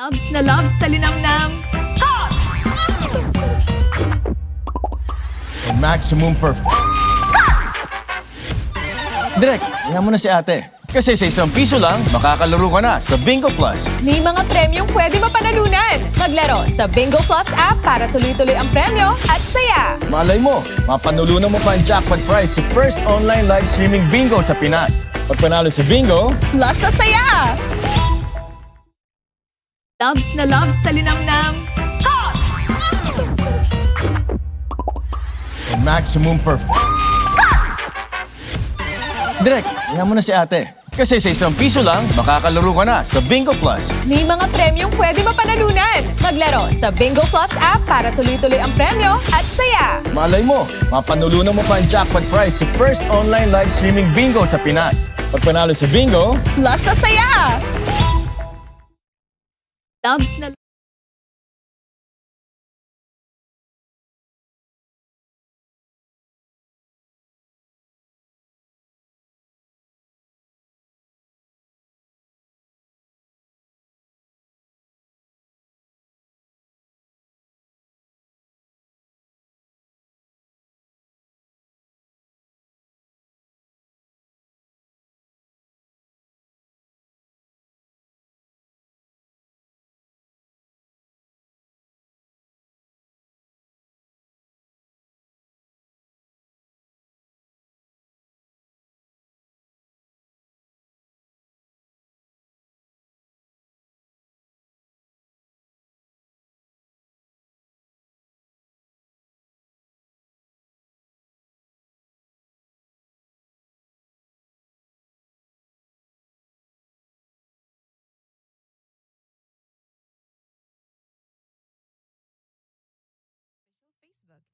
Loves na loves sa linamnam. Maximum Direk, tingnan mo na si ate. Kasi sa ₱1 lang, makakalaro ka na sa Bingo Plus. May mga premyong pwede mapanalunan. Maglaro sa Bingo Plus app para tuloy-tuloy ang premyo at saya. Malay mo, mapanulunan mo pa ang jackpot prize sa first online live streaming bingo sa Pinas. Pag panalo sa bingo, Plus sa saya. Loves na loves sa linamnam. maximum Direk, tingnan mo na si ate. Kasi sa ₱1 lang, makakalaro ka na sa Bingo Plus. May mga premyong pwede mapanalunan. Maglaro sa Bingo Plus app para tuloy-tuloy ang premyo at saya. Malay mo, mapanulunan mo pa ang jackpot prize sa first online live streaming bingo sa Pinas. Pag panalo sa bingo, Plus sa saya. Loves na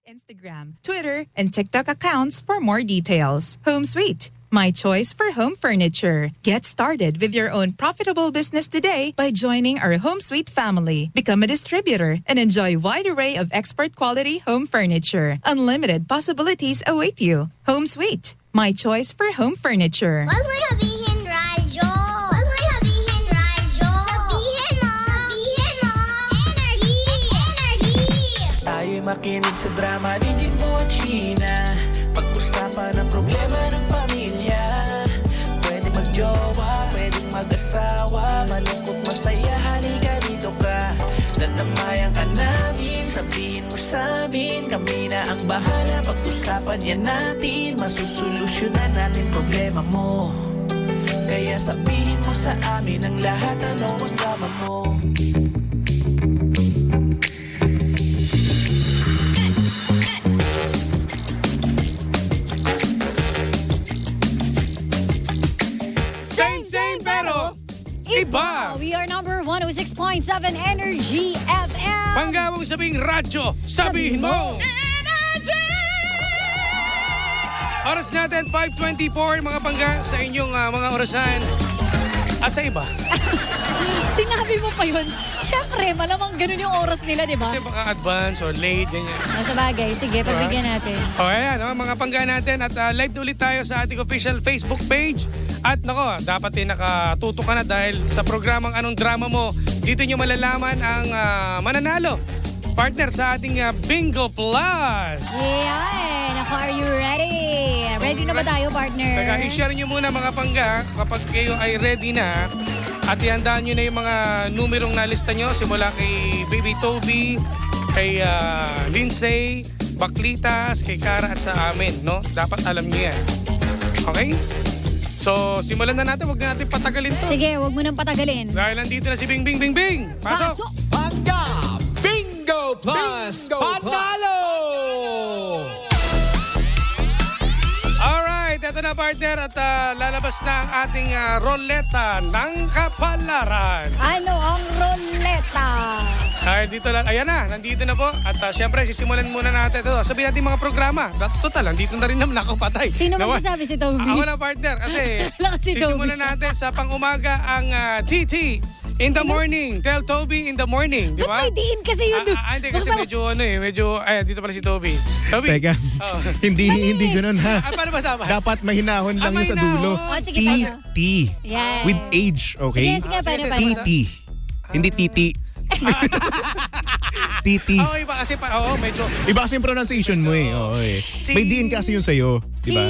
Instagram, Twitter, and TikTok accounts for more details. Home Sweet, my choice for home furniture. Get started with your own profitable business today by joining our Home Sweet family. Become a distributor and enjoy a wide array of expert quality home furniture. Unlimited possibilities await you. Home Sweet, my choice for home furniture. Huwag mo sabihin radyo. Huwag mo sabihin radyo. Sabihin mo. Sabihin mo. Energy. Energy. Tayo'y makinig sa drama ni Jinbo at Sheena. Pag-usapan ang problema ng pamilya. Pwede magjowa, pwede mag-asawa. Malungkot, masaya, halika dito ka. Dadamayan ka namin, sabihin mo sa'min. Kami na ang bahala, pag-usapan yan natin. Masusolusyonan natin problema mo. Kaya sabihin mo sa amin ang lahat, ano ang drama mo. Same pero iba. We are number 106.7 Energy FM. Panggawang sabing radyo, sabihin mo. Oras natin 5:24 mga pangga sa inyong mga orasan. Sa iba. Sinabi mo pa yun. Siyempre, malamang ganun yung oras nila, di ba? Kasi baka advance or late, ganyan. Sa bagay, sige, pagbigyan natin. O ayan, mga pangga natin at live na ulit tayo sa ating official Facebook page. At nako, dapat din nakatuto ka na dahil sa programang Anong Drama Mo, dito nyo malalaman ang mananalo. Partner sa ating Bingo Plus. Yeah, nako, are you ready? Ready na ba tayo, partner? Teka, i-share nyo muna mga pangga kapag kayo ay ready na. At ihandaan nyo na yung mga numerong nalista nyo simula kay Baby Toby, kay Lindsay, Baklitas, kay Cara at sa amin, no? Dapat alam nyo yan. Okay? So, simulan na natin. Huwag na natin patagalin to. Sige, wag mo nang patagalin. Dahil nandito na si Bing Bing Bing Bing. Pasok! Pangga Bingo Plus Panalo! Alright, eto na partner at lalabas na ang ating roleta ng kapalaran. Ano ang roleta? Ay, dito lang. Ayan na, nandito na po. At syempre, sisimulan muna natin ito. Sabihin natin mga programa. Total, nandito na rin naman nakapatay. Sino magsasabi, si Toby? Ako lang partner kasi Lang si Toby. sisimulan natin sa pang-umaga ang TT in the morning. Tell Toby in the morning. Di ba? Ba't may diin kasi yun? Hindi kasi medyo dito pala si Toby. Toby. Teka, Oh. hindi ganun ha. Paano ba dapat? Dapat mahinahon lang yun sa dulo. Oh, sige, paano? T. Yes. With age, okay? Sige, paano? TT. Hindi titi. Titi. Oo, iba kasi medyo... Iba kasi yung pronunciation mo eh. Oo, eh. May din kasi yun sa'yo. Diba?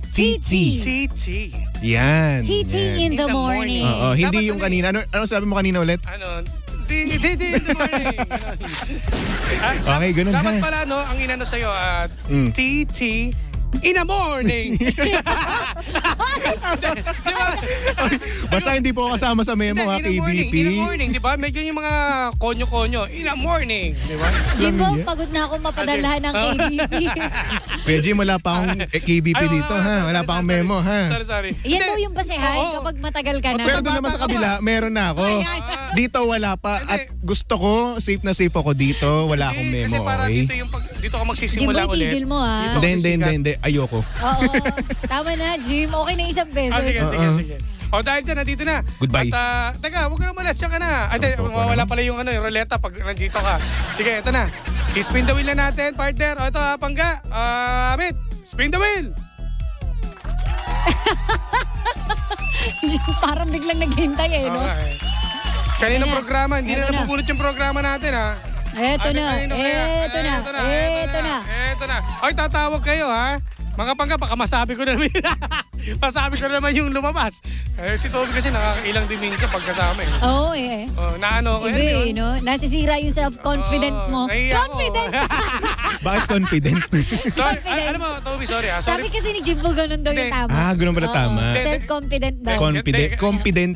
Titi. Titi. Yan. Titi yan. in the morning. Oo, hindi Dapat yung kanina. Ano sabi mo kanina ulit? Titi in the morning. Okay, ganun Dapat ha. pala, ang inano sa'yo, Mm. Titi in the morning. Di ba? Basta hindi po ako kasama sa memo ha, In the KBP. morning, di ba? Medyo yung mga konyo-konyo. In the morning, di ba? Jimbo, pagod na ako mapadalahan ng KBP. Kuya Jim, wala pa akong KBP dito ha. Wala pa akong memo ha. Sorry. Yan Hindi. daw yung basehan Oo. kapag matagal ka na. Pero doon naman sa kabila, meron na ako. Dito wala pa. At gusto ko, safe na safe ako dito. Wala akong Hindi, memo, kasi para okay? dito ka Jimbo, magsisimula ulit. itigil mo ah. Dito Hindi. Ayoko. Oo. Tama na, Jim. Okay na isang beses. Sige. O dahil dyan, nandito na. Goodbye. At, teka, huwag ka na malas, siya ka na. Opo, Wala pala yung yung ruleta pag nandito ka. Sige, ito na. I-spin the wheel na natin, partner. O ito, Pangga. Amit, spin the wheel. Parang biglang naghintay eh, no? Okay. Kaninang Ito na. programa, hindi Ito na na. nabubunot yung programa natin, ha? Ito na. Ito na. Oy, tatawag kayo, ha? Mga Pangga, baka masabi ko na naman. Masabi ko na naman yung lumabas. Si Toby kasi nakakailang din minsan pagkasama eh. Oo eh. Naano ko Iba eh, yun. no? Nasisira yung self-confident mo. Nahiya ako. Confident! Bakit confident? Sorry, Confidence. alam mo, Toby, sorry ha. Sorry. Sabi kasi ni Jimbo ganun daw yung Hindi. tama. Ganun pala Oo. tama. Self-confident daw. Confident.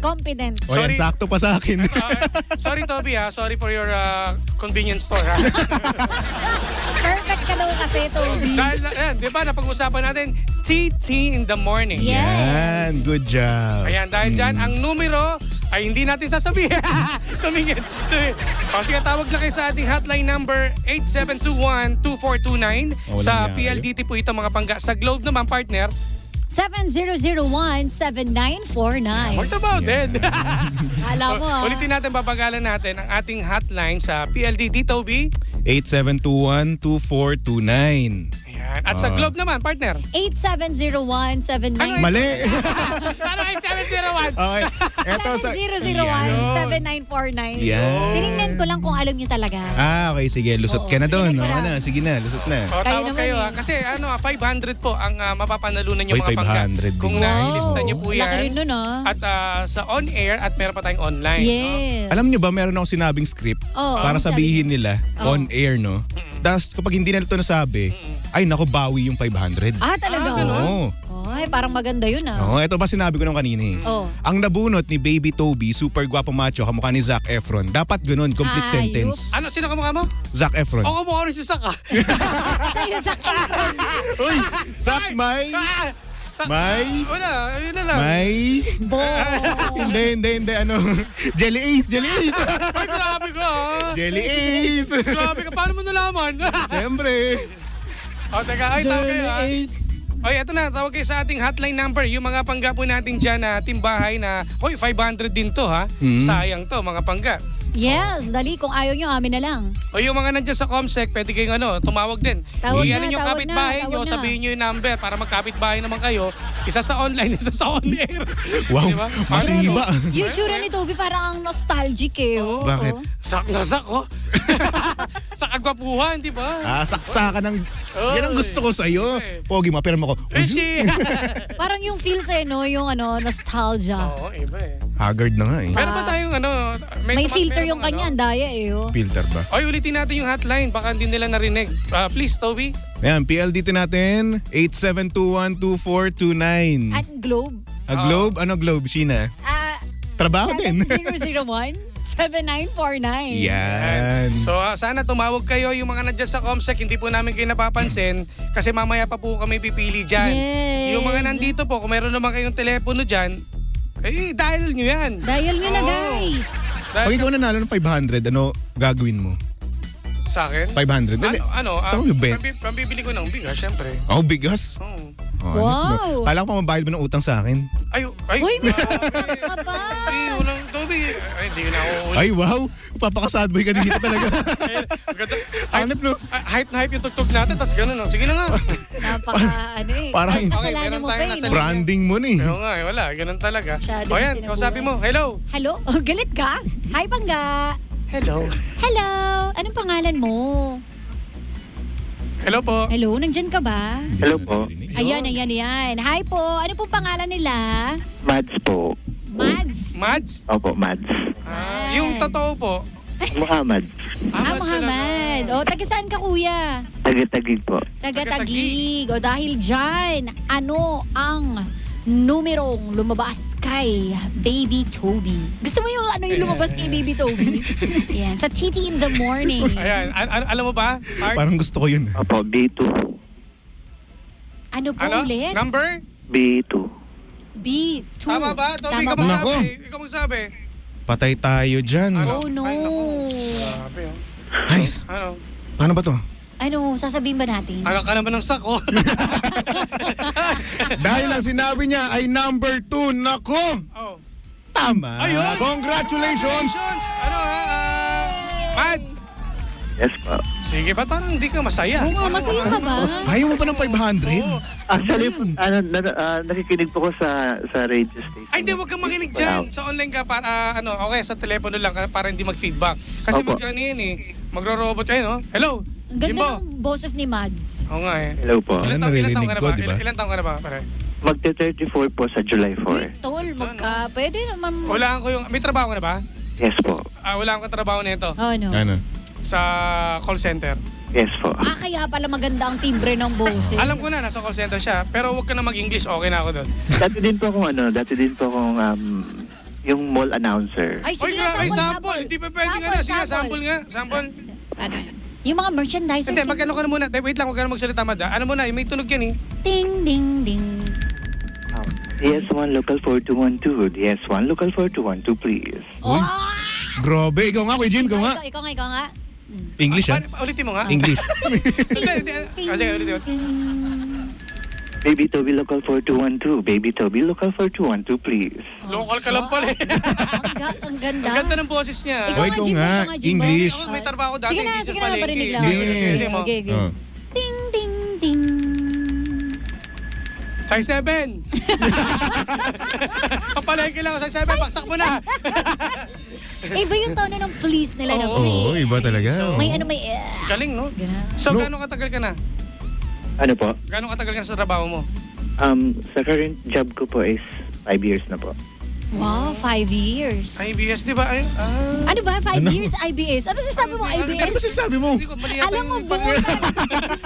Confident. O yan, Sorry. sakto pa sa akin. Sorry, Toby ha. Sorry for your convenience store ha. Perfect ka daw kasi, Toby. Dahil, ayan, di ba, napag-usapan natin, TT in the morning. Yes. Yan, good job. Ayan, dahil dyan, ang numero ay hindi natin sasabihin. Tumingin. O sige, tawag na kayo sa ating hotline number 8721-2429. Sa nangyari. PLDT po ito mga Pangga. Sa Globe naman, partner, 7001-7949. what about it? Alam mo ah. Ulitin natin, babagalan natin ang ating hotline sa PLDT, Toby. 8721-2429. Ayan. At sa Globe naman, partner. 8701-7949. Mali. Ano 8701? Okay. Eto sa... 7001-7949. Yan. Tinignan ko lang kung alam nyo talaga. Okay, sige. Lusot Oo, ka na doon. sige, Okay na, sige na. Lusot na. O, Kayo tawag naman kayo eh. ha. Kasi 500 po ang mapapanalunan nyo Oy, mga Pangga. 500 Kung din. nailista nyo po Laki yan. rin nun ah. At sa on-air at meron pa tayong online. Yes. Alam niyo ba, meron ako sinabing script Oo, para ano sabihin nila Oo. on air, no? Tapos kapag hindi na ito nasabi, ay naku, bawi yung 500. Ah, talaga? Oo. Ay, parang maganda yun ah. Oo, ito ba sinabi ko nung kanina eh. Oo. Ang nabunot ni Baby Toby, super gwapo macho, kamukha ni Zac Efron. Dapat ganun, complete Ayup. sentence. Ano? Sino kamukha mo? Zac Efron. Ako mukha rin si Saka. Sa'yo, Zac Efron. Uy, Zac, may... May... Wala, yun na lang. May... Bo. Hindi, ano. Jelly Ace. Ay, grabe ka ha. Jelly Ace. Grabe ka. Paano mo nalaman? Siyempre. O, teka. Ay, tawag kayo ha. Oy, eto na. Tawag kayo sa ating hotline number. Yung mga Pangga po natin dyan na timbahay na, hoy, 500 din to ha. Sayang to, mga Pangga. Yes, dali. Kung ayaw nyo, amin na lang. O yung mga nandiyan sa Comsec, pwede kayong tumawag din. Tawag Iyanin na, yung tawag kapitbahay na, nyo, tawag na. sabihin nyo yung number para magkapitbahay naman kayo. Isa sa online, isa sa on-air. Wow, Diba? masiba. Yung tsura ni Toby parang ang nostalgic eh. Oh. Bakit? Sak na sak, oh. Sa kagwapuhan, di ba? Saksakan ng... Yan ang gusto ko sa'yo. Okay. Pogi, mapiram ako. Eh, si... Parang yung feels eh, no? Yung nostalgia. Oo, iba eh. Haggard na nga eh. Meron ba tayong May filter meron yung bang kanya, ang daya eh. Oh. Filter ba? Oy, ulitin natin yung hotline. Baka hindi nila narinig. Please, Toby. Ayan, PLDT natin, 8721-2429. At Globe. Globe? Ano Globe, Sheena? Trabaho din. 7001-7949. Yan. So, sana tumawag kayo yung mga nandiyan sa Comsec. Hindi po namin kayo napapansin kasi mamaya pa po kami pipili dyan. Yes. Yung mga nandito po, kung meron naman kayong telepono dyan, dial nyo yan. Dial nyo na, Oo. guys. Pag ikaw nanalo ng 500, ano gagawin mo? Sa akin? 500? Dali. Saan mo yung bet? Pambibili ko ng bigas, syempre. Oh, bigas? Oh. Wow. Kala ko pa mabayad mo ng utang sa akin. Ay, Uy, grabe. Aba. Walang Toby. Ay, hindi na uulit. Ay, wow. Papaka-sad boy ka dito talaga. Hanap, no? Hype na hype yung tugtog natin, tapos gano'n, no? Sige na nga. Parang Kasalanan mo meron ba tayong eh. nasa no? branding mo ni. Oo nga, wala. Ganun talaga. Masyado O yan, sinabuhay. kausapin mo. Hello. Hello? Oh, galit ka? Hi, Pangga. Hello. Hello. Anong pangalan mo? Hello po. Hello, nandyan ka ba? Hello po. Ayan. Hi po. Ano pong pangalan nila? Mads po. Mads. Mads? Opo, Mads. Yung totoo po. Muhammad. Muhammad. O, taga saan ka, kuya? Taga-Tagig po. Taga-Tagig. O, dahil dyan, ano ang numerong lumabas kay Baby Toby? Gusto mo yung ano yung lumabas kay Baby Toby? Yan, sa Titi in the Morning. Ayan, alam mo ba? Art? Parang gusto ko yun. Opo, B2. Ano po Ano? ulit? Number? B2. B2. Tama ba? Toby, ikaw ba? magsabi. Nako. Ikaw magsabi. Patay tayo dyan. Oh, no. Ay, naku. Grabe, oh. Ay, Ano? paano ba to? Ano, sasabihin ba natin? Anak ka naman ng sako. Dahil ang sinabi niya ay number 2. Nako! Oh. Tama. Ayun! Congratulations! Ano Mad? Yes po. Sige, ba't parang hindi ka masaya? Oo, masaya ka ba? Ayaw mo pa ng 500? Oo. Actually, nakikinig po ko sa radio station. Ay, hindi, huwag kang makinig dyan. Sa online ka, para, okay, sa telepono lang, para hindi mag-feedback. Kasi Opo. ano yan eh, magro-robot kayo, no? Hello? Ang ganda Jimbo? ng boses ni Mads. Oo nga eh. Hello po. Ano, Ilan taong ka na ba? ko, di ba? Ilan taong ka na ba? Pare? Magte-34 po sa July Uy, 4. tol, pwede naman. Wala ko yung, may trabaho ka na ba? Yes po. Wala akong trabaho nito Oh, no. Ano? sa call center. Yes po. Kaya pala maganda ang timbre ng boses. Alam ko na, nasa call center siya. Pero huwag ka na mag-English, okay na ako doon. Dati din po akong yung mall announcer. Ay, sige na, Ay, sample, sample. Hindi pa pwede nga na. Sige, sample nga. Sample. Ano? Yung mga merchandise. Hindi, magkano ka na muna. Wait lang, huwag ka na magsalita, Mad. Ano muna, may tunog yan eh. Ding, ding, ding. DS1 local 4212. DS1 local 4212, please. Oh! Grabe, ikaw nga, Kuya Jim, ikaw nga. Ikaw nga. English, ha? Ulitin mo nga. English. Hindi. Sige, ulitin mo. Baby Toby local 4212. Baby Toby local 4212, please. Local ka lang pala eh. Ang ganda. Ang ganda ng boses niya. Ikaw nga, Jimbo. Ikaw nga, Jimbo. English. Ako may trabaho dati. Sige na, hindi sige sa na, palengke. parinig lang. Sige, Sige, sige, sige. mo. Okay, okay. Oh. Ding, ding, ding. Size 7. Kapalengke lang ako, size 7. Paksak mo na. Iba yung tono ng please nila na Oo, please. iba talaga. May ano, may... Galing, no? Ganun. So, gano'ng katagal ka na? Ano po? Gano'ng katagal ka na sa trabaho mo? Sa current job ko po is 5 years na po. Wow, 5 years. IBS, di ba? Ano ba? 5 years IBS? Ano sasabi mo Ano ba IBS? sinasabi mo? Hindi ko mali yata Alam mo, yung- buo na.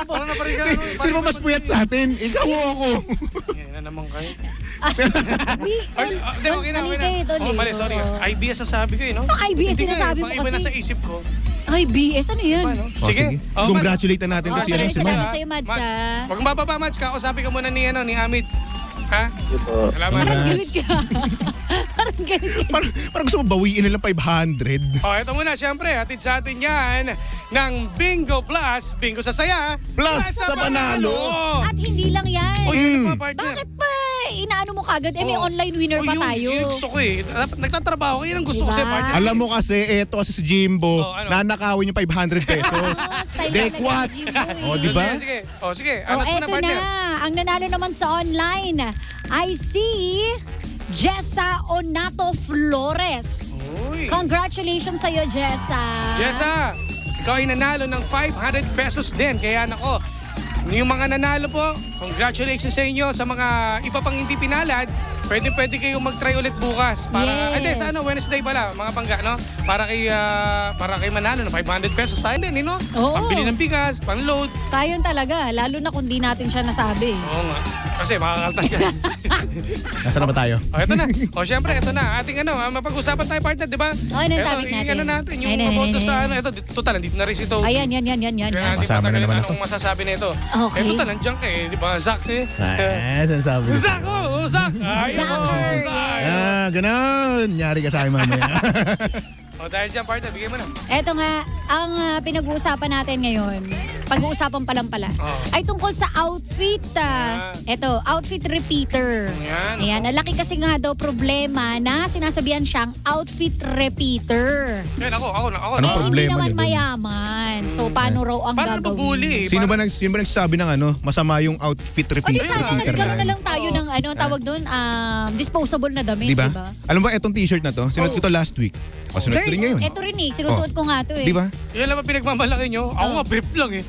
Parang napariga. Sino ba mas puyat sa atin? Ikaw o ako? Yan na naman kayo. Di, Ay, hindi, okay na, okay na. Ulit. Mali, sorry. IBS ang sabi ko eh, no? Ano IBS Hindi nga, sinasabi mo pang iba na sa kasi? isip ko. IBS, ano yan? Ano? Oh, Sige. Oh, Congratulate na natin Oh, to si salamat Mads. sa'yo, Mads, Mads. ah. Huwag mong bababa, Mads. Kausapin ka muna ni Amit. Ha? Ito po. Salamat. Parang Mads. galit ka. Parang galit ka. Parang gusto mo bawiin nilang 500. Oh, eto muna, siyempre, hatid sa atin yan ng Bingo Plus, Bingo sa Saya, Plus sa Panalo. At hindi lang yan. Uy, ano pa, partner? Bakit ba? Inaano mo kagad? May online winner pa tayo. Yun gusto ko eh. Nagtatrabaho ko, yun ang gusto ko Diba? sa'yo, partner. Alam mo kasi, eto kasi si Jimbo, Oh, ano? nanakawin yung 500 pesos. Style Dekwat. talaga ni Jimbo eh. Oh, di ba? Sige. Oh, sige. Oh, Anas mo na, eto partner. na. Ang nanalo naman sa online, I see Jessa Onato Flores. Uy. Congratulations sa'yo, Jessa. Jessa, ikaw ay nanalo ng 500 pesos din. Kaya nako, yung mga nanalo po, congratulations sa inyo. Sa mga iba pang hindi pinalad, pwede kayong mag-try ulit bukas. Para, Yes. Hindi, sa Wednesday pala, mga pangga, no? Para kay manalo ng 500 pesos. Sayang din, no? Oo. Pambili ng bigas, pang-load. Sayang talaga, lalo na kung di natin siya nasabi. Oo nga. Kasi makakaltas yan. Nasaan na ba tayo? Ito na. Syempre, ito na. Ating mapag-usapan tayo, partner, di ba? Okay, anong topic natin? Yung natin, yung Ay, maboto sa ito, total, dito na rin si Toby. Ayan, yan. Kaya natin Kasama na patagalin naman anong masasabi nito. Okay. Ito talang junk eh, di ba? Zach eh. Saan sabi? Zach, oh, Zach. Ay, Zacher, Zach. yes. Ganon. Nyari ka sa akin mamaya. O dahil dyan, partner, bigay mo na. Eto nga, ang pinag-uusapan natin ngayon, pag-uusapan pa lang pala, ay tungkol sa outfit. Eto, outfit repeater. Yan. Ayan, nalaki kasi nga daw problema na sinasabihan siyang outfit repeater. Yan, ako. Anong Hindi problema naman niya dun? mayaman. So, paano raw ang Parang gagawin? nabubuli eh. Sino ba nagsabi ng masama yung outfit O di repeater? sana nagkaroon na lang tayo ng tawag doon, disposable na damit, Di ba? diba? Alam mo, etong t-shirt na to, sinuot ko to last week. Kasunod ko rin ngayon. Ito rin eh, sinusuot ko nga to eh. Di ba? Yan lang ba pinagmamalaki nyo? Ako nga, brief lang eh.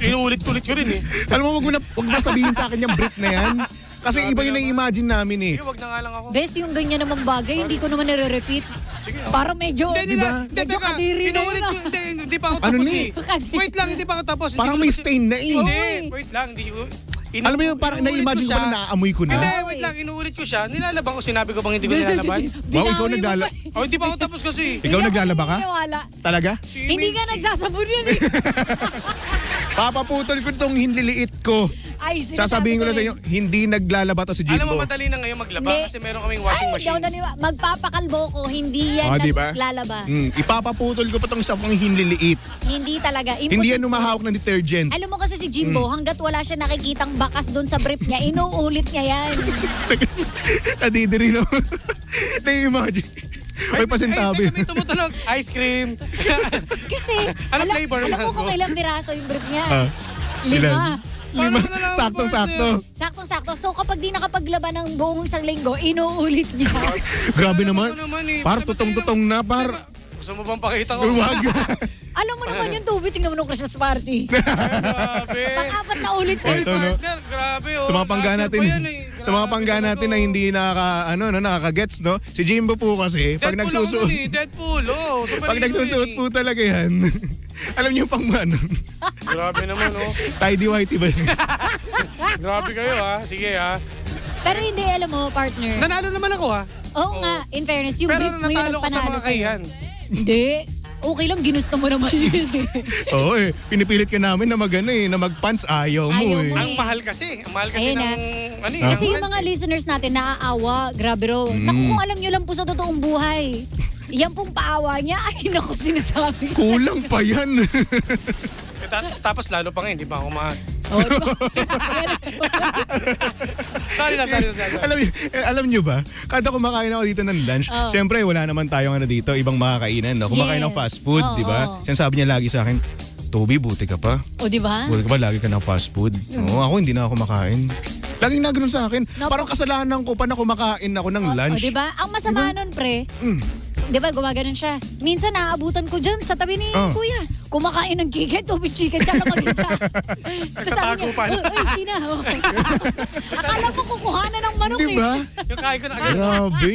Inuulit-ulit ko rin eh. Alam mo, wag mo sabihin sa akin yung brief na yan. Kasi iba yung na-imagine namin eh. Sige, wag na nga lang ako. Bes, yung ganyan naman bagay, hindi ko naman nire-repeat. Sige. Para medyo, Hindi, medyo teka. kadiri na Inuulit yun. ko. Hindi pa ako Ano tapos ni? eh. Wait lang, hindi pa ako tapos. Hindi Parang ko may kasi- stain na eh. Hindi, wait lang. Hindi ko. Alam mo yung parang na-imagine ko pa na naaamoy ko Hindi, na. wait lang. Inuulit ko siya. Nilalaban ko. Sinabi ko bang hindi ko nilalaban? Wow, ikaw naglalaba. Oh, hindi pa ako tapos kasi. Ikaw naglalaba ka? Talaga? Hindi ka nagsasabon yan eh. Papaputol ko itong hinliliit ko. Ay, sinasabi Sasabihin ko na sa rin. inyo, hindi naglalaba to si Jimbo. Alam mo, madali na ngayon maglaba Hindi. kasi meron kaming washing Ay, machine. daw naniwa. Magpapakalbo ko, hindi yan Diba? naglalaba. Ipapaputol ko pa itong sa pang hinliliit. Hindi talaga. Hindi yan Imposible. umahawak ng detergent. Alam mo kasi si Jimbo, hanggat wala siya nakikitang bakas doon sa brief niya, inuulit niya yan. Nadidiri na. Na-imagine. May pasintabi. May tumutulog. Ice cream. Kasi, Anong flavor alam mo naman kung mo? ilang piraso yung brief niya? Ilan? 5. Lima. Paano nalaman, Saktong-sakto. Saktong-sakto. So kapag di nakapaglaba ng buong isang linggo, inuulit niya. Grabe Alam naman. mo naman eh. Par Ba't tutong-tutong na, par. Gusto mo bang pakita ko? Huwag. Alam mo naman yung tubig, tingnan mo nung Christmas party. Grabe. Pang-apat na ulit Oy, Ito, no? partner, grabe oh. Sa mga pangga Last year natin, pa yan, eh. sa mga Grabe pangga talaga, natin na oh. hindi nakaka-gets, no? Si Jimbo po kasi, pag Deadpool nagsusuot, ako nun eh. Deadpool, oh. pag nagsusuot po talaga yan, alam niyo pang ano, Grabe naman, oh. tidy-whitey ba? Grabe kayo, ha. Sige, ha. Pero hindi, alam mo, partner. Nanalo naman ako, ha. Oo nga, in fairness, yung Pero brief mo yun natalo ang ko sa panalo mga sa'yo. kaihan. Hindi. Okay lang, ginusto mo naman yun eh. Oo eh, pinipilit ka namin na na mag-pants, ayaw mo Ayaw eh. mo Ang mahal kasi. Ang mahal kasi Ayun, ng... Ano, eh, Kasi ng yung mga rent, eh. listeners natin naaawa, grabe raw. Naku, kung alam nyo lang po sa totoong buhay, yan pong paawa niya, ay naku, sinasabi ko. Kulang pa yan. Tapos lalo pa ngayon, di ba ako Oh, diba? Sorry. alam niyo ba, kada kumakain ako dito ng lunch, Oh. syempre wala naman tayong dito, ibang makakainan. No? Kumakain ng Yes. fast food, Oo. di ba? Sinasabi niya lagi sa akin, Toby, buti ka pa. O, di ba? Buti ka pa, lagi ka ng fast food. Oo, ako hindi na ako kumakain. Laging naganoon sa akin. Napo. Parang kasalanan ko pa na kumakain ako ng lunch. O, di ba? Ang masama nun, pre, di ba, gumaganon siya. Minsan naaabutan ko dyan sa tabi ni Oh. kuya. Kumakain ng chicken, tubig chicken siya na mag-isa. Tapos sabi niya, Nagtatago pa. ay, Sina. Oh. Akala mo kukuhanan ng manok Di ba? Yung kain ko na agad. Grabe.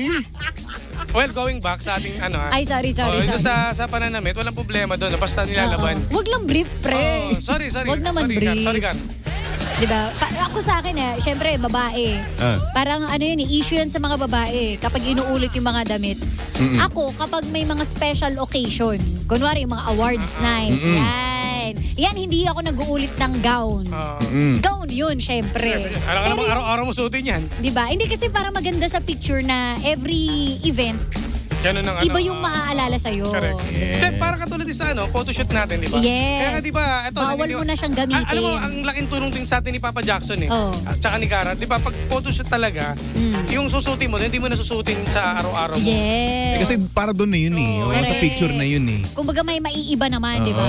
Well, going back sa ating ano ha. Ay, sorry. Ito sa pananamit, walang problema doon. Basta nilalaban. Wag lang brief, pre. Oh, sorry. Wag naman sorry, brief. Gar. Sorry, Gar. Diba? Ako sa akin syempre, babae. Parang ano yun, issue yan sa mga babae kapag inuulit yung mga damit. Ako, kapag may mga special occasion, kunwari yung mga awards night, yan, hindi ako nag-uulit ng gown. Gown yun, syempre. Alam ka namang araw-araw mo suotin yan. Diba? Hindi kasi para maganda sa picture na every event, Ganun ang iba yung maaalala sa'yo. Correct. Then, para katulad din sa photoshoot natin, di ba? Yes. Kaya nga, di ba, ito, Bawal mo na siyang gamitin. Alam mo, ang laking tulong din sa atin ni Papa Jackson eh. Oh. At saka ni Cara, di ba, pag photoshoot talaga, yung susutin mo, hindi mo na susutin sa araw-araw mo. Yes. Kasi para doon na yun eh. O, sa Correct. picture na yun eh. Kumbaga may maiiba naman, di ba?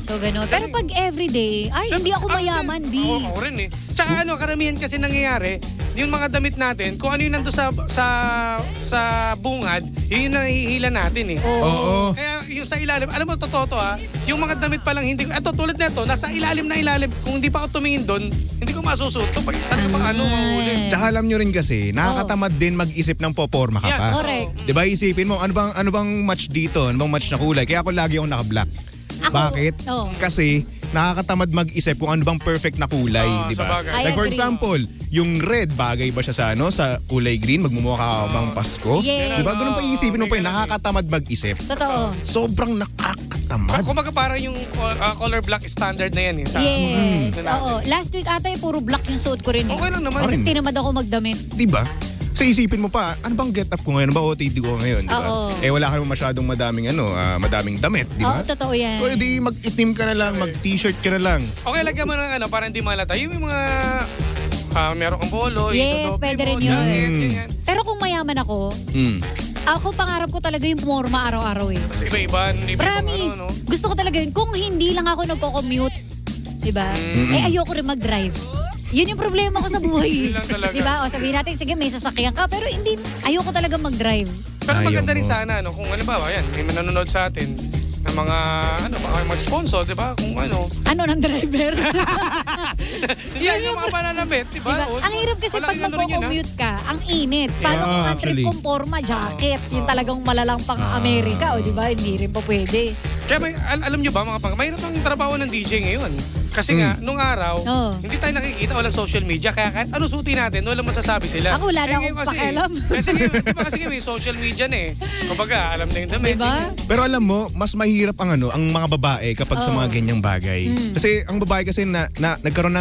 So, gano'n. Pero pag everyday, ay, hindi ako mayaman, B. Ako rin eh. Tsaka karamihan kasi nangyayari, yung mga damit natin, kung ano yung nando sa bungad, yun yung nahihila natin eh. Oo. Kaya yung sa ilalim, alam mo, totoo to ha, yung mga damit pa lang hindi ko, eto tulad nito, nasa ilalim na ilalim, kung hindi pa ako tumingin doon, hindi ko masusuot to. Talaga bang mahuli. Tsaka alam nyo rin kasi, nakakatamad din mag-isip ng poporma ka Yeah, pa. correct. Di ba isipin mo, ano bang match dito? Ano bang match na kulay? Kaya ako lagi akong naka-black. Ako, Bakit? oh. Kasi nakakatamad mag-isip kung ano bang perfect na kulay, di ba? sabagay. I Like for agree. example, yung red bagay ba siya sa sa kulay green, magmumukha ka bang Pasko? Yes. Di ba? Ganun pa isipin mo pa, nakakatamad mag-isip. Totoo. Sobrang nakakatamad. Kumbaga parang yung color black standard na yan eh. Sa Yes. mga Oo. Last week ata puro black yung suot ko rin eh. Okay lang naman. Kasi Rin. tinamad ako magdamit. Di ba? Kasi isipin mo pa, ano bang get up ko ngayon? Ano ba OTD ko ngayon, di ba? Oo. Eh wala ka naman masyadong madaming damit, di ba? Oo, totoo yan. So edi mag-itim ka na lang, mag-t-shirt ka na lang. Okay, lagyan mo ng para hindi malata. Yung mga meron kang polo. Yes, itodoble pwede mo, rin yun. jacket, ganyan. Pero kung mayaman ako, ako pangarap ko talaga yung pumorma araw-araw eh. Kasi iba-iba. Promise. Gusto ko talaga yun. Kung hindi lang ako nagko-commute, diba? Eh ayoko rin mag-drive. Yun yung problema ko sa buhay. Yun lang talaga. Diba? O sabihin natin, sige may sasakyan ka, pero hindi, ayoko talaga mag-drive. Pero Ayaw maganda rin mo. sana, no? Kung ano ba, yan, may nanonood sa atin ng mga, baka mag-sponsor, di ba? Kung ano. Ano ng driver? Yan yung mga pananamit, di ba? Diba? O, Ang hirap kasi pag malaking ano rin yun, ha? magko-commute ka, ang init. Paano Yeah, kung ang trip actually. kong forma, jacket, yung talagang malalang pang Amerika, o diba? Hindi rin pa pwede. Kaya alam nyo ba, mga mahirap ang trabaho ng DJ ngayon. Kasi nga, nung araw, Oo. hindi tayo nakikita, walang social media. Kaya kahit ano suotin natin, walang masasabi sila. Ako wala na ngayon akong pakialam. Kasi ngayon, di ba kasi may social media na eh. Kumbaga, alam na yung damit. Diba? Pero alam mo, mas mahirap ang ang mga babae kapag sa mga ganyang bagay. Kasi ang babae kasi nagkaroon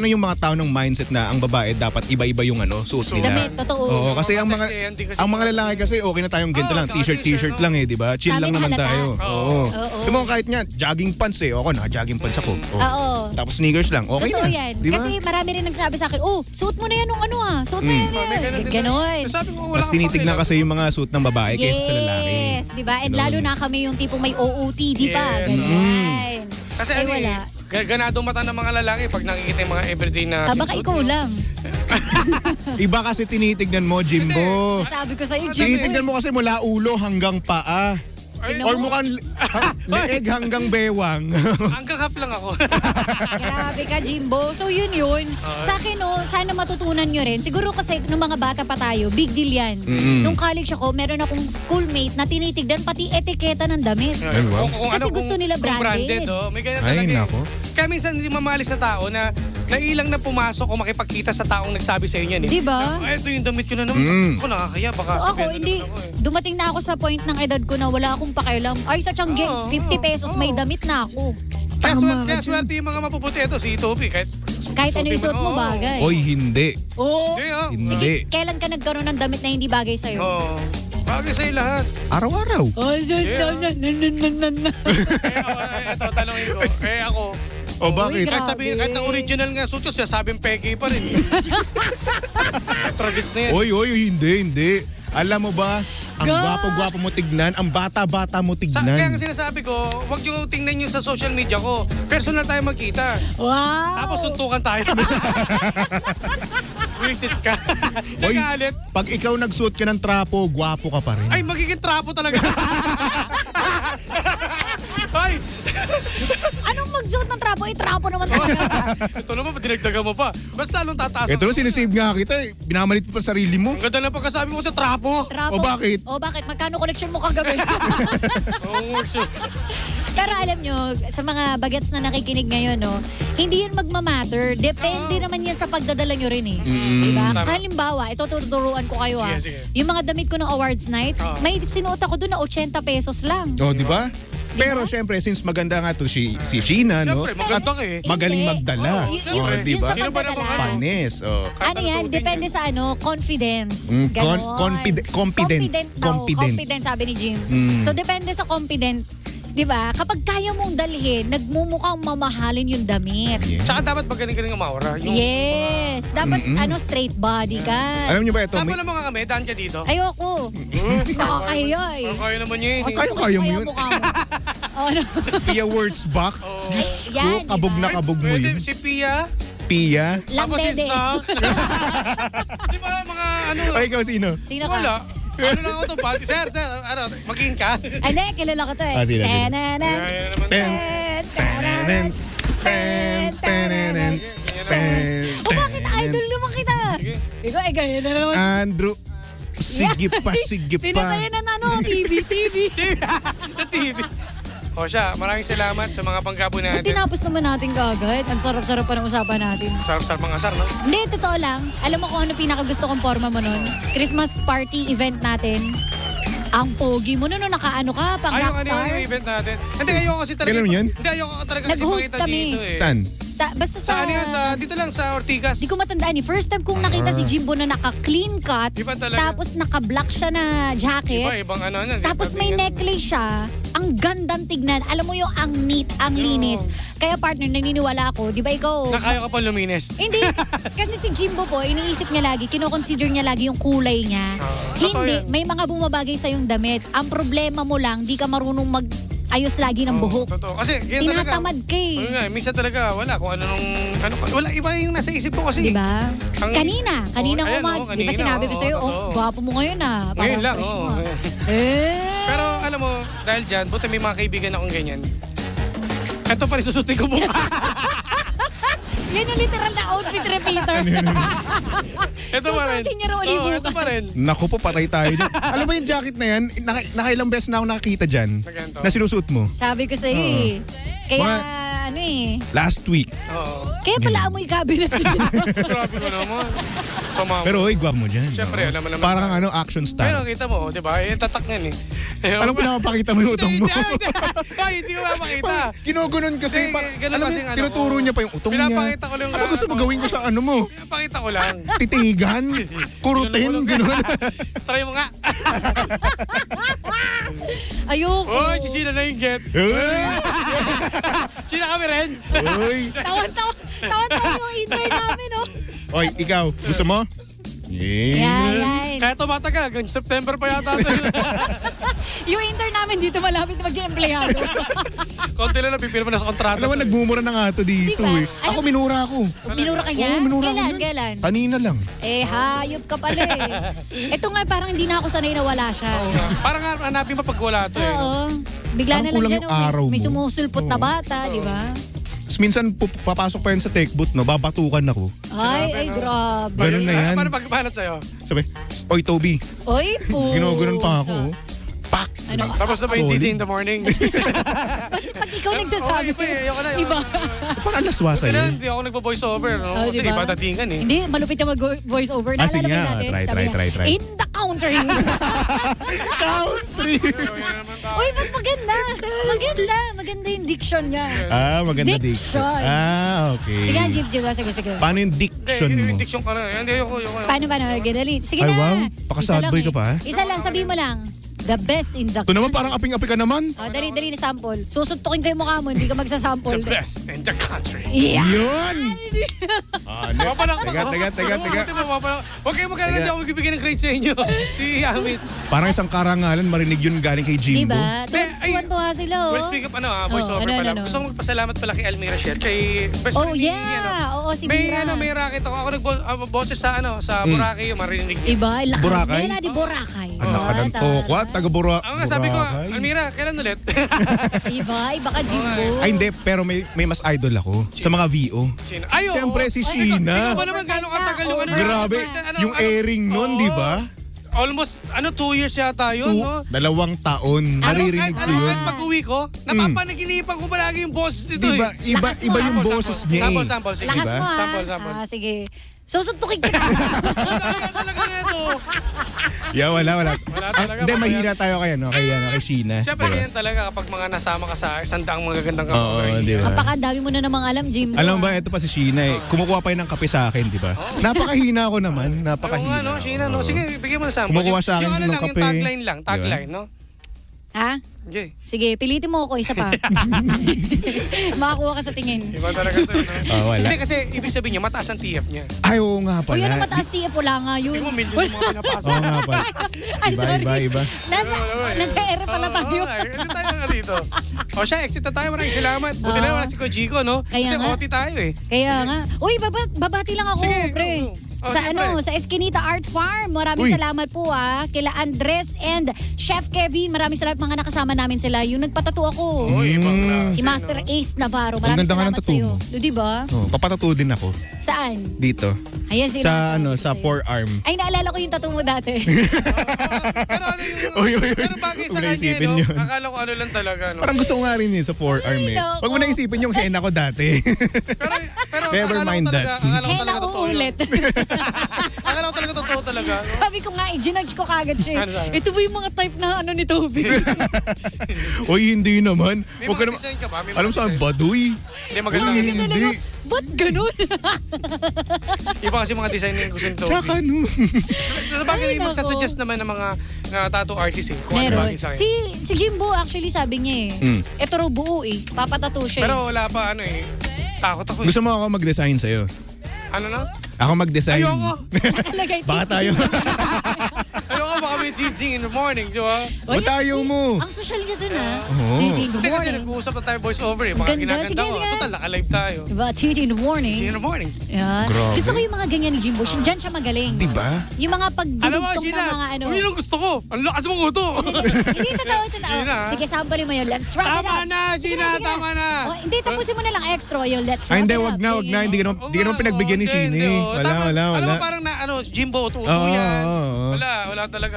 na yung mga tao ng mindset na ang babae dapat iba-iba yung suot nila. Damit, totoo. Oo, kasi ang Kasi hindi kasi- mga lalaki kasi okay na tayong ganito Oo, lang, t-shirt t-shirt, lang di ba? Chill Sa lang amin naman halata. tayo. Oo. Oo. Di mo kahit nga jogging pants ako naka-jogging pants ako. Oo. Tapos sneakers lang. Okay Totoo na. yan. Di ba? Kasi marami rin nagsabi sa akin, suot mo na yan nung suot mo yan. May ganun din Ganon. tayo. Sabi ko, wala Mas kang tinitignan pakialam. kasi yung mga suit ng babae kaysa sa lalaki. Yes, di ba? And Ganon. lalo na kami yung tipong may OOTD pa. Yes. Ganyan. Kasi Eh, ano wala. ganadong mata ng mga lalaki pag nakikita yung mga everyday na Baka suit ikaw mo. lang. Iba kasi tinitignan mo, Jimbo. Sasabi ko sa'yo, Jim. Tinitignan mo kasi mula ulo hanggang paa. Ay, Or mukhang leeg hanggang bewang. hanggang half lang ako. Grabe ka, Jimbo. So yun. Sa akin, sana matutunan nyo rin. Siguro kasi nung mga bata pa tayo, big deal yan. Nung college ako, meron akong schoolmate na tinitignan pati etiketa ng damit. Ay, wow. Kasi gusto nila kung branded. May ganyan Ay, talaga. nako. Kaya minsan hindi mamalis na tao na nailang na pumasok o makipagkita sa taong nagsabi sa inyo. Di ba? Ito yung damit ko na naman. Ako nakakaya. Baka So ako, sabihan na hindi, naman ako eh. dumating na ako sa point ng edad ko na wala akong pakialam. Ay, sa Tiangge, Oo, 50 pesos, may damit na ako. Kaya swerte yung mga mapuputi ito, si Toby. Kahit Ano yung suot mo, bagay. Oy, hindi. Oo. Hindi, oh. Hindi. Sige, kailan ka nagkaroon ng damit na hindi bagay sa'yo? Oo. Bagay sa'yo lahat. Araw-araw. Ito, talongin ko. Ako. O bakit? Uy, Kahit sabihin, kahit na original nga suit ko, sabing peke pa rin. Tradis na yan. Oy, hindi. Alam mo ba, ang gwapo-gwapo mo tignan, ang bata-bata mo Kaya tignan. nga sinasabi ko, huwag nyo tingnan nyo sa social media ko. Personal tayo magkita. Wow! Tapos suntukan tayo. Visit ka. Oy, Nagalit. pag ikaw nagsuot ka ng trapo, gwapo ka pa rin. Ay, magiging trapo talaga. Ay, Anong magsuot ng trapo? Trapo naman talaga. ito naman, dinagdagan mo pa. Basta lalong tataas. Ito na sinisave nga kita eh. Binamalit mo pa sarili mo. Ang ganda na pagkasabi mo sa trapo. Trapo. O bakit? O bakit? Magkano connection mo kagabi? Oo, sure. Pero alam nyo, sa mga bagets na nakikinig ngayon, hindi yun magmamatter. Depende naman yan sa pagdadala nyo rin eh. Diba? Tama. Halimbawa, ito tuturuan ko kayo Sige. Yung mga damit ko ng awards night, may sinuot ako doon na 80 pesos lang. O, di ba? Pero syempre, since maganda nga to si Sheena, no? Siyempre, maganda ka eh. Magaling Hindi. magdala. Oo, siyempre. O, di Yun ba? sa Sino ba namang pagdadala. Panis. O. Ano yan? Depende sa confidence. Confident. Confident. Confident, sabi ni Jim. So, depende sa confident. Diba? Kapag kaya mong dalhin, nagmumukhang mamahalin yung damit. Tsaka dapat magaling-galing ang maura. Yes. Dapat straight body ka. Alam niyo ba ito? Sample mo nga kami, daan ka dito. Ayoko. Nakakahiya eh. Kaya naman yun. Kaya mo yun. Mukha mo. Ano? Pia words back. Diyos yan, ko, kabog diba? na kabog mo Pwede, yun. si Pia. Pia. Lang Tapos si dede. Zach. Di ba mga ano? Ay, ikaw sino? Sino ka? Wala. Ano lang ako to, pal? Sir, mag-in ka? Hindi, kilala ko to eh. Ah, sige, sige. Tananan. Kaya naman. Tananan. Tananan. O bakit idol naman kita? Ikaw ay gaya na naman. Andrew. Sige pa, sige pa. Pinatayan na TV. Sa TV. O siya, maraming salamat sa mga panggabo Ba't natin. tinapos naman natin kagad? Ang sarap-sarap pa ng usapan natin. Sarap-sarap mga asar, no? Hindi, totoo lang. Alam mo kung ano pinakagusto kong forma mo nun? Christmas party event natin. Ang pogi mo nun, nakaano ka, pang Ayoko rockstar. yung event natin. Hindi, ayoko kasi talaga. Kailan yun? Hindi, ayoko talaga kasi Nag-host makita kami. dito eh. Saan? Basta Sa ano yan? Dito lang sa Ortigas. Di ko matandaan eh. First time kong nakita si Jimbo na naka-clean cut, Iba talaga. tapos naka-black siya na jacket, Ibang ano yan. tapos may necklace siya. Ang gandang tignan. Alam mo yung ang neat, ang linis. Kaya partner, naniniwala ako. Di ba ikaw? Nakaya ka pa luminis. Hindi. Kasi si Jimbo po, iniisip niya lagi, kinoconsider niya lagi yung kulay niya. totoo Hindi. yan. May mga bumabagay sa yung damit. Ang problema mo lang, di ka marunong mag-ayos lagi ng buhok. Totoo. Kasi ganyan talaga. Tinatamad ka eh. Ayun nga, minsan talaga wala kung ano nung wala iba yung nasa isip ko kasi. Di ba? Ang- Kanina ayan, di ba sinabi ko sa'yo, totoo. gwapo mo ngayon ah. Parang Ngayon lang, fresh oo. mo, ah. Pero alam mo, dahil dyan, buti may mga kaibigan akong ganyan. Ito pa rin susutin ko bukas. Yan yung literal na outfit repeater. Ito pa rin. Susutin niya raw ulit Oo, bukas. ito pa rin. Naku po, patay tayo dyan. Alam mo yung jacket na yan, nakailang beses na ako nakakita dyan Na ganito? na sinusuot mo. Sabi ko sa'yo eh. Kaya ano eh. Last week. Oo. Kaya pala amoy cabinet. Grabe ko naman. Sama mo. Pero oy, gwap mo dyan. Siyempre, alam mo naman. Parang ano, action Pero star. kita mo, di ba? Tatak yan eh. Anong pinapakita mo yung utong mo? Hindi ko mapakita. Kinugunon kasi. Ganun Alam mo, kasi ang ano tinuturo ko. niya pa yung utong niya. Pinapakita ko lang. Ano gusto mo gawin ko sa ano mo? Pinapakita ko lang. Titigan? Kurutin? Gano'n. Try mo nga. Ayoko. Oy, si Sheila na yung get. Sheila kami rin. Uy. Tawan-tawa yung intern namin, oh. Oy, ikaw. Gusto mo? Yan. Kaya tumatagal. Hanggang September pa yata. Yung intern namin dito malapit na mag-empleyado. Konti lang napipirma na sa kontrata. Alam mo, nagmumura na nga ito dito Diba? eh. Ako, minura ako. Minura ka niya? Oo, minura ako Kailan? yan. Kailan? Kanina lang. Eh, hayop ka pala eh. Ito nga, parang hindi na ako sanay na wala siya. Parang hanapin mo pag wala to eh. Oo. Bigla Parang na lang kulang dyan, yung araw may mo. sumusulpot na bata, di ba? Tapos minsan papasok pa yan sa tech booth, no? Babatukan ako. Ay, grabe. Ganun na yan. Paano pagpapanat sa'yo? Sabi, oy Toby, Oy, po. ginugunon pa ako. oh. Pak! Ano? Tapos na ba yung Solid. titi in the morning? Pag ikaw nagsasabi. Iba eh. Ayoko na. Iba. Parang laswa sa'yo. Kailangan hindi ako nagpo-voice over. No? Oh, Kasi diba? iba datingan eh. Hindi, malupit na mag-voice over. Ah, sige Naalala mo nga. natin? Try, Sabi try, niya, try. In the country. Country! Uy, ba't maganda? Maganda. Maganda yung diction niya. Ah, maganda Diction. diction. Ah, okay. Sige, Jeep, sige. Paano yung Hindi, diction mo? yung diction ka na. Hindi, ayoko. Paano? Ginali. Sige Ay, na. wow. Paka-sad Isa lang boy eh. ka pa, ha? Isa lang, sabihin mo lang. The best in the Ito naman parang aping-api ka naman. Oh, dali na sample. Susuntukin ko yung mukha mo, hindi ka magsasample. The best in the country. Yeah. Yun! Ano? Papalakpak ako. Teka. Buti mo, papalakpak. Huwag kayo magkakaroon, hindi ako magbibigay ng grade sa inyo. Si Amit. Parang isang karangalan, marinig yun galing kay Jimbo. Diba? Tuwan-tuwa sila, oh. Well, speak of voice over pala. ano? Gusto kong magpasalamat pala kay Almira Sher. Kay best Oh, friend ni, yeah. Oo, si may, Mira. may racket ako. Ako nagboses sa, sa Boracay, yung marinig niya. Iba, lakas. Boracay? Mela di Boracay. Anak ka ng tokwa, taga-Bura. Ang nga, sabi ko, Almira, kailan ulit? Iba ka, Jimbo. Ay hindi, pero may mas idol ako sa mga VO. Sino? Ay, oo. Siyempre si Sheena. Ikaw ba naman gano'ng katagal yung ano? Grabe, yung airing nun, di ba? Almost, 2 years yata yun, no? 2 taon. Naririnig ko yun. Kahit pag-uwi ko, napapanaginipan ko palagi yung boses nito Diba, eh. iba Lakas mo, yung sample, boses niya eh. Sample, sige. Lakas mo, ha? Sample. Ah, sige. Susuntukin kita. Kaya talaga na ito. Yeah, wala. Wala talaga. Hindi, mahina tayo kay Sheena. Siyempre, Diba? ganyan talaga kapag mga nasama ka sa sandaang mga gandang Oo, kapag. di ba? Napakadami mo na namang alam, Jimbo. Alam mo ba, ito pa si Sheena eh. Kumukuha pa yun ng kape sa akin, di ba? Napakahina ko naman. Oo nga, no? Sheena, no? Sige, bigyan mo na sample. Kumukuha sa akin yung ng lang, kape. yung tagline lang. Diba? Tagline, no? Ha? Okay. Sige, pilitin mo ako isa pa. Makakuha ka sa tingin. Iba talaga ito, no? Wala. Hindi, kasi ibig sabihin niya, mataas ang TF niya. Ay, oo nga O pala. yun ang mataas TF, wala nga yun. Hindi mo million yung mga pinapasok. Oo nga pala. Ay, sorry. Iba. Nasa ere pala tayo. Kasi tayo nga dito. O siya, exit na tayo. Maraming salamat. Buti na wala si Kojiko, no? Kaya Kasi nga. OT tayo eh. Kaya nga. Uy, babati lang ako, Sige, pre. go. Oh, Sa siyempre. sa Eskinita Art Farm. Maraming Uy. salamat po kila Andres and Chef Kevin. Maraming salamat mga nakasama namin sila. Yung nagpatato ako. Uy, ibang klase, Si Master no? Ace Navarro. Ang Maraming ganda nga ng salamat tattoo sa'yo. mo. Di ba? Oh, papatato din ako. Saan? Dito. Ayan, Sa sinasabi ko sa sa'yo. forearm. Ay, naalala ko yung tattoo mo dati. Pero ano yung... Uy. Pero bagay sa Huwag na kanya, isipin no? yun. Akala ko ano lang talaga, no? Parang gusto ko nga rin yun sa forearm eh. Ay, nako. Huwag mo na isipin yung henna ko dati. Pero Pero Never akala ko mind talaga, that. akala ko Eh, talaga totoo yun. nauulit. Akala ko talaga totoo talaga. Sabi ko nga, ginudge ko kagad siya. Ano sabi? Ito ba yung mga type na ano ni Toby? Oy, hindi naman. May Huwag ka mga naman. design ka ba? May mga Alam saan, design. baduy. Hindi maganda. Uy, Sabi ko hindi. talaga, ba't ganun? Iba kasi mga design ng gusto ni Toby. Tsaka no. So, bagay Ay, may nako. magsasuggest naman ng mga tattoo artist eh. Kung ano Meron. bagay sa akin. Si Jimbo actually sabi niya ito raw buo papatato siya Pero wala pa ano eh. Takot ako eh. Gusto mo ako mag-design sa'yo? Ano na? Ako mag-design. Ayoko. Nakalagay Baka tayo. Ayoko baka may GG in the morning, di ba? Ba't ayaw mo? Ang social niya dun Oo. TT in the Hindi kasi morning. nag-uusap na tayo voice over eh. Mga Ganda. ginaganda Sige, ko. sige. Total, naka-live tayo. Diba? TT in the morning. GG in the morning. Yan. Grabe. Gusto ko yung mga ganyan ni Jimbo. Diyan siya magaling. Diba? Yung mga Alam mo, pagdudugtong Gina, ng mga ano. yun yung gusto ko. Ang lakas mong uto. Hindi, totoo. Gina. Sige, sample mo yun. Let's wrap it Tama up. na, Sige Gina, tama na. Oh, hindi, tapusin mo na lang extra yung let's wrap Ay, hindi, it wag up. na, wag na. Hindi ka naman pinagbigyan ni Shini. Wala. Alam mo, parang na, Jimbo, uto-uto Oo, yan. oo. Wala talaga.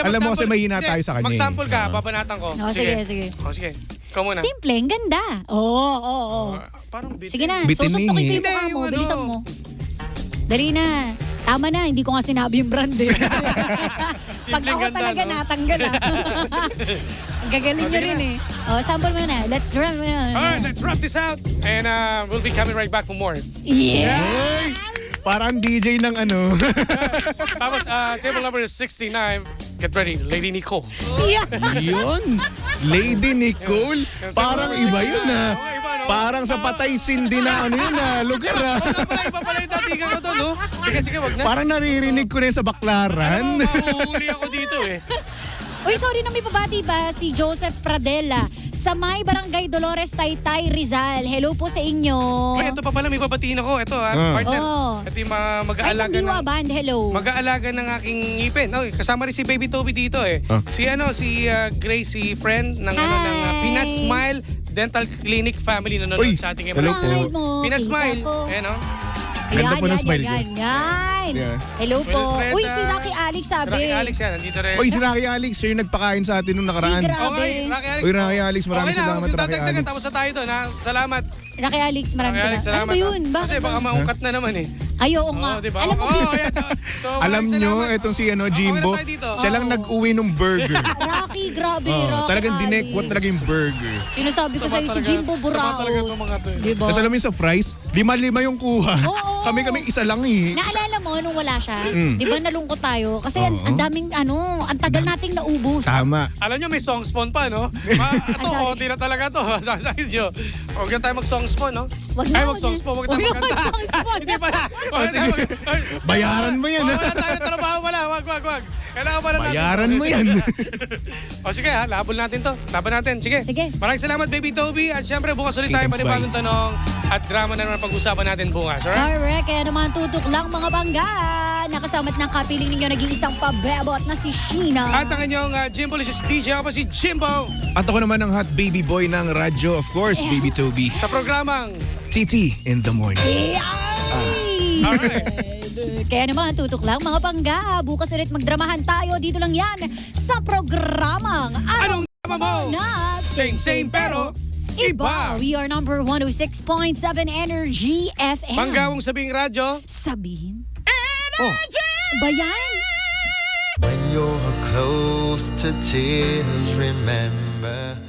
Alam mo kasi mahina tayo sa kanya eh. Mag-sample ka, Oo. babanatan ko. Oh, sige, sige. Oh, sige. Ikaw muna. Simple, ang ganda. Oo. Parang bitin. Sige na, Bitin susuntukin ko eh. yung mukha Hindi, mo. yung Bilisan ano. mo. Dali na. Tama na, hindi ko nga sinabi yung brand eh. Pag ako ganda, talaga no? natanggal Ang gagaling nyo rin eh. Oh, sample mo na. Let's run. Alright, let's wrap this out. And we'll be coming right back for more. Yeah! Ay, parang DJ ng ano. Tapos, table number is 69. Get ready, Lady Nicole. Yeah! Yun. Lady Nicole. Parang iba yun ah. Parang sa Patay Cindy na ano yun ah. Lugar ah. Iba pala yung datingan ko to, no? Sige, wag na. Parang naririnig ko na yun sa Baklaran. Mahuhuli ako dito eh. Uy, sorry na may pabati ba si Joseph Pradella sa May Barangay Dolores, Taytay, Rizal. Hello po sa inyo. Uy, ito pa pala, may pabatiin ako. Ito partner. Oh. Ito yung Ay, mag-aalaga Sandiwa Band, hello. Mag-aalaga ng aking ngipin. Oh, kasama rin si Baby Toby dito eh. Si Gracie friend ng ng Pinas Smile Dental Clinic family na nanonood Uy, sa ating hello po. Smile mo. Pinas kita Smile. ko. Ayan oh. Ganda po ng smile ko. Yan. Yeah. Hello po. Wilfreda. Uy, si Rocky Alex sabi. Rocky Alex yan, nandito rin. Oy, si Rocky Alex, siya yung nagpakain sa atin nung nakaraan. Ay, grabe. Okay, Rocky Alex. Uy, Rocky Alex, maraming okay na, salamat, huwag yung Rocky dadagdagan. Alex. Tapos na tayo doon, ha? Salamat. Rocky Alex, maraming Rocky Alex, salamat. Ano ba yun? Bakit? Kasi baka maungkat na naman eh. Ay, oo nga. Oo, diba? Alam mo, ayan. So, Alam maraming nyo, salamat. etong si Okay Jimbo, na tayo dito. siya lang nag-uwi ng burger. Rocky, grabe. Oh, Rocky talagang Alex. dinekwat talaga yung burger. Sinasabi ko Sama sa'yo si talaga- Jimbo sama Burao. talaga itong mga to eh. Diba? Tapos alam mo yung sa fries, 5-5 yung kuha. Oo. Kami isa lang eh. Naalala mo nung wala siya? Di ba nalungkot tayo? Kasi ang daming ang tagal nating naubos. Tama. Alam nyo, may song spawn pa, no? Ito, sorry. konti na talaga to. Sa inyo. Huwag na tayo mag-song spawn, no? Wag na, Ay, wag mag-song na. spawn. Huwag Wag tayo na magkanta. mag-song spawn. Hindi pala. Bayaran mo yan. Wala tayo trabaho pala. Wag. Kailangan pala natin. Bayaran mo yan. O sige ha, labol natin to. Laban natin. Sige. Sige. Maraming salamat, Baby Toby. At syempre, bukas ulit tayo Thanks, panibagong tanong at drama na naman pag-usapan natin bukas. Alright? Correct. Kaya naman tutok lang mga bangga. Nakasama't ng kapiling ninyo nag-iisang pabebot na si Sheena. At ang inyong Jimbolicious DJ, ako pa si Jimbo. At ako naman ang hot baby boy ng radyo, of course, Baby Toby. Sa programang TT in the morning. Yay! Alright. Kaya naman, tutok lang mga bangga. Bukas ulit magdramahan tayo. Dito lang yan sa programang Anong drama mo? na Same pero iba. We are number 106.7 Energy FM. Panggawang sabing radyo. Sabihin. Oh. Bayan. When you're close to tears, remember